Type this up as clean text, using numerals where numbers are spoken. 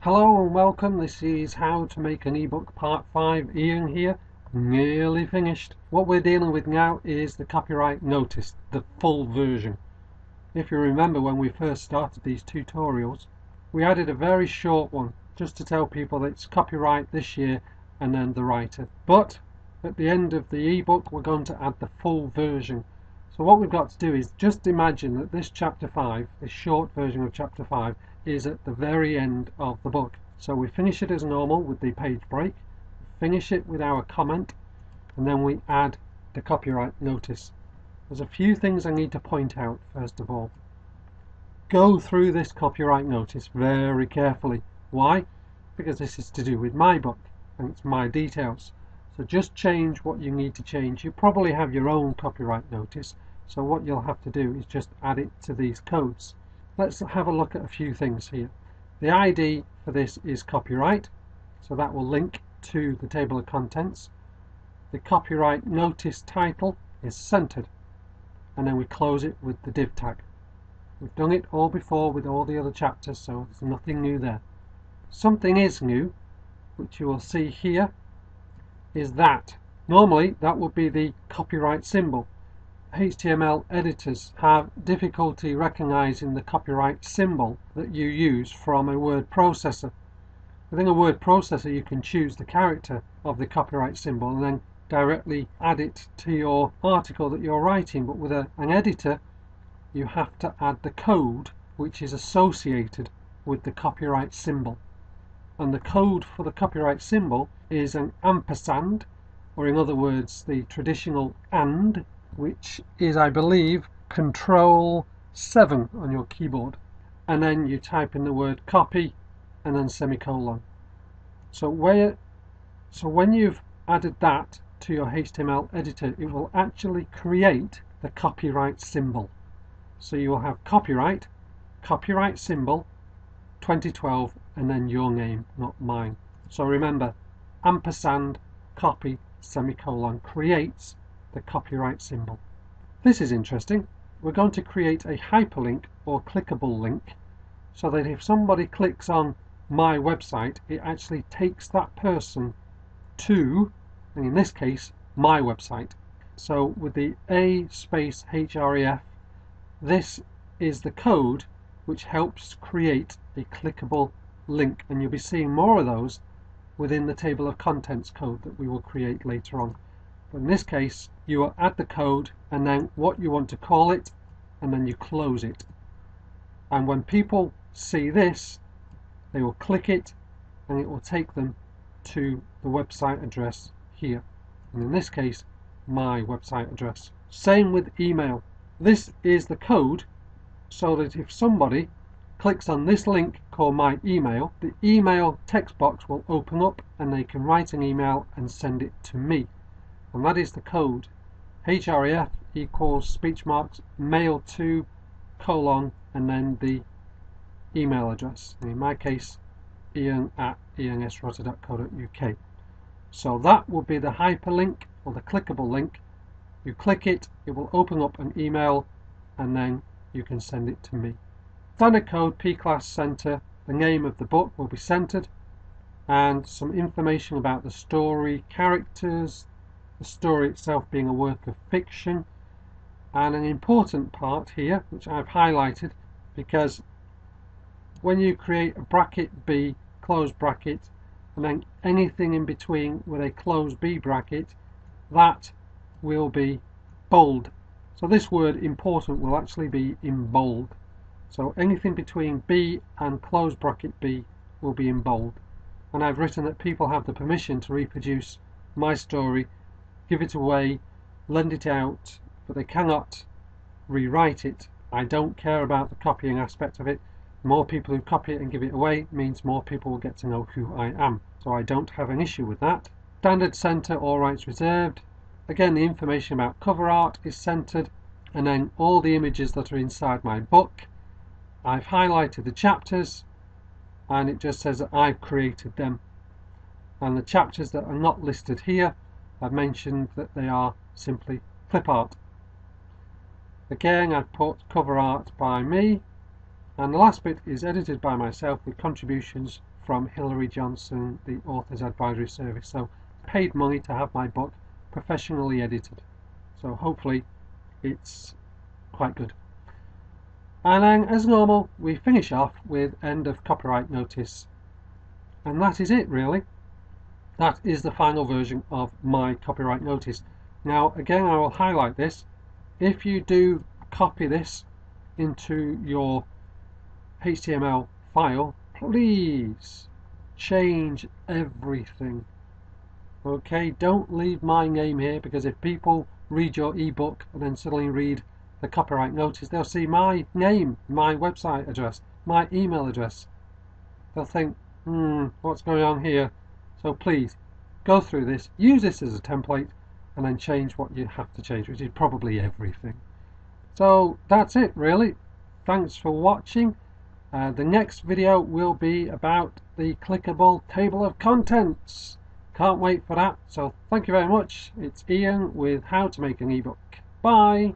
Hello and welcome. This is how to make an ebook part 5. Ian here, nearly finished. What we're dealing with now is the copyright notice, the full version. If you remember, when we first started these tutorials, we added a very short one just to tell people that it's copyright this year and then the writer. But at the end of the ebook we're going to add the full version. So what we've got to do is just imagine that this chapter 5, this short version of chapter 5, is at the very end of the book. So we finish it as normal with the page break, finish it with our comment, and then we add the copyright notice. There's a few things I need to point out. First of all, go through this copyright notice very carefully. Why? Because this is to do with my book and it's my details. So just change what you need to change. You probably have your own copyright notice, so what you'll have to do is just add it to these codes. Let's have a look at a few things here. The ID for this is copyright, so that will link to the table of contents. The copyright notice title is centered, and then we close it with the div tag. We've done it all before with all the other chapters, so there's nothing new there. Something is new, which you will see here, is that normally that would be the copyright symbol. HTML editors have difficulty recognizing the copyright symbol that you use from a word processor. Within a word processor you can choose the character of the copyright symbol and then directly add it to your article that you're writing, but with an editor you have to add the code which is associated with the copyright symbol. And the code for the copyright symbol is an ampersand, or in other words the traditional AND, which is, I believe, Control 7 on your keyboard, and then you type in the word copy and then semicolon. So when you've added that to your HTML editor, it will actually create the copyright symbol. So you will have copyright symbol 2012 and then your name, not mine. So remember, ampersand copy semicolon creates the copyright symbol. This is interesting. We're going to create a hyperlink or clickable link so that if somebody clicks on my website, it actually takes that person to, and in this case, my website. So with the A space href, this is the code which helps create a clickable link, and you'll be seeing more of those within the table of contents code that we will create later on. But in this case, you will add the code and then what you want to call it, and then you close it. And when people see this, they will click it and it will take them to the website address here, and in this case my website address. Same with email. This is the code so that if somebody clicks on this link called my email, the email text box will open up and they can write an email and send it to me. And that is the code. href equals speech marks mail to colon and then the email address. And in my case, ian@iansrotter.co.uk. So that will be the hyperlink or the clickable link. You click it, it will open up an email and then you can send it to me. Standard code P-class center, the name of the book will be centered, and some information about the story, characters, the story itself being a work of fiction, and an important part here which I've highlighted, because when you create a bracket B, close bracket, and then anything in between with a closed B bracket, that will be bold. So this word important will actually be in bold. So anything between B and close bracket B will be in bold. And I've written that people have the permission to reproduce my story, give it away, lend it out, but they cannot rewrite it. I don't care about the copying aspect of it. More people who copy it and give it away means more people will get to know who I am. So I don't have an issue with that. Standard center, all rights reserved. Again, the information about cover art is centered, and then all the images that are inside my book. I've highlighted the chapters and it just says that I've created them. And the chapters that are not listed here, I've mentioned that they are simply clip art. Again, I've put cover art by me, and the last bit is edited by myself with contributions from Hilary Johnson, the Authors Advisory Service. So paid money to have my book professionally edited. So hopefully it's quite good. And then, as normal, we finish off with end of copyright notice. And that is it, really. That is the final version of my copyright notice. Now, again, I will highlight this. If you do copy this into your HTML file, please change everything. Okay, don't leave my name here, because if people read your ebook and then suddenly read the copyright notice, they'll see my name, my website address, my email address. They'll think, what's going on here? So please go through this, use this as a template, and then change what you have to change, which is probably everything. So that's it, really. Thanks for watching. The next video will be about the clickable table of contents. Can't wait for that. So thank you very much. It's Ian with How to Make an Ebook. Bye.